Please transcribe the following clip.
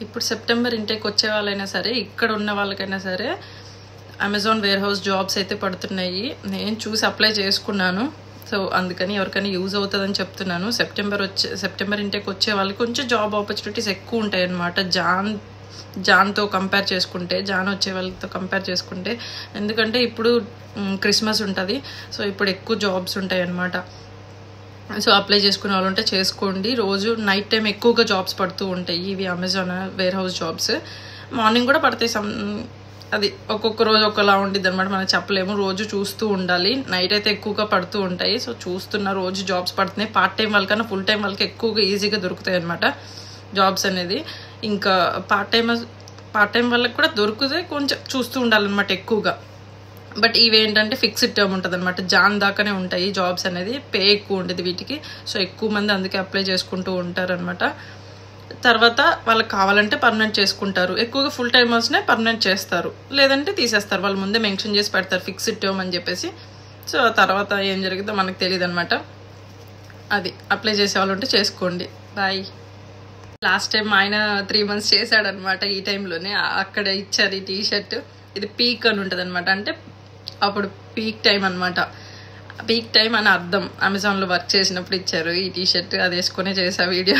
ఇప్పుడు September intake వచ్చే వాళ్ళైనా సరే, ఇక్కడ ఉన్న వాళ్ళకైనా సరే అమెజాన్ వేర్ హౌస్ జాబ్స్ అయితే పడుతున్నాయి. నేను చూసి అప్లై చేసుకున్నాను. సో అందుకని ఎవరికైనా యూజ్ అవుతుందని చెప్తున్నాను. సెప్టెంబర్ ఇంటేక్ వచ్చే వాళ్ళకి కొంచెం జాబ్ ఆపర్చునిటీస్ ఎక్కువ ఉంటాయి అన్నమాట. జాన్తో కంపేర్ చేసుకుంటే, జాన్ వచ్చే వాళ్ళతో కంపేర్ చేసుకుంటే. ఎందుకంటే ఇప్పుడు క్రిస్మస్ ఉంటుంది. సో ఇప్పుడు ఎక్కువ జాబ్స్ ఉంటాయి అన్నమాట. సో అప్లై చేసుకునే వాళ్ళు ఉంటే చేసుకోండి. రోజు నైట్ టైం ఎక్కువగా జాబ్స్ పడుతూ ఉంటాయి ఇవి Amazon warehouse jobs. Morning కూడా పడతాయి. అది ఒక్కొక్క రోజు ఒకలా ఉండిద్ది అనమాట, మనం చెప్పలేము. రోజు చూస్తూ ఉండాలి. నైట్ అయితే ఎక్కువగా పడుతూ ఉంటాయి. సో చూస్తున్న రోజు జాబ్స్ పడుతున్నాయి. పార్ట్ టైం వాళ్ళకన్నా ఫుల్ టైం వాళ్ళకి ఎక్కువగా ఈజీగా దొరుకుతాయి అనమాట జాబ్స్ అనేది. ఇంకా పార్ట్ టైం వాళ్ళకి కూడా దొరుకుతాయి, కొంచెం చూస్తూ ఉండాలన్నమాట ఎక్కువగా. బట్ ఇవేంటంటే ఫిక్స్డ్ టర్మ్ ఉంటుంది అనమాట, జాన్ దాకానే ఉంటాయి జాబ్స్ అనేది. పే ఎక్కువ ఉంటుంది వీటికి. సో ఎక్కువ మంది అందుకే అప్లై చేసుకుంటూ ఉంటారనమాట. తర్వాత వాళ్ళకి కావాలంటే పర్మనెంట్ చేసుకుంటారు. ఎక్కువగా ఫుల్ టైమర్స్నే పర్మనెంట్ చేస్తారు, లేదంటే తీసేస్తారు. వాళ్ళు ముందే మెన్షన్ చేసి పెడతారు ఫిక్స్డ్ టర్మ్ అని చెప్పేసి. సో తర్వాత ఏం జరిగిందో మనకు తెలియదు అనమాట. అది అప్లై చేసే వాళ్ళు ఉంటే చేసుకోండి. బాయ్. లాస్ట్ టైం ఆయన 3 months చేశాడనమాట. ఈ టైంలోనే అక్కడ ఇచ్చారు ఈ టీషర్ట్. ఇది పీక్ అని ఉంటుంది అనమాట, అంటే అప్పుడు పీక్ టైం అనమాట. పీక్ టైం అని అర్థం. అమెజాన్లో వర్క్ చేసినప్పుడు ఇచ్చారు ఈ టీషర్ట్. అది వేసుకునే చేసా వీడియో.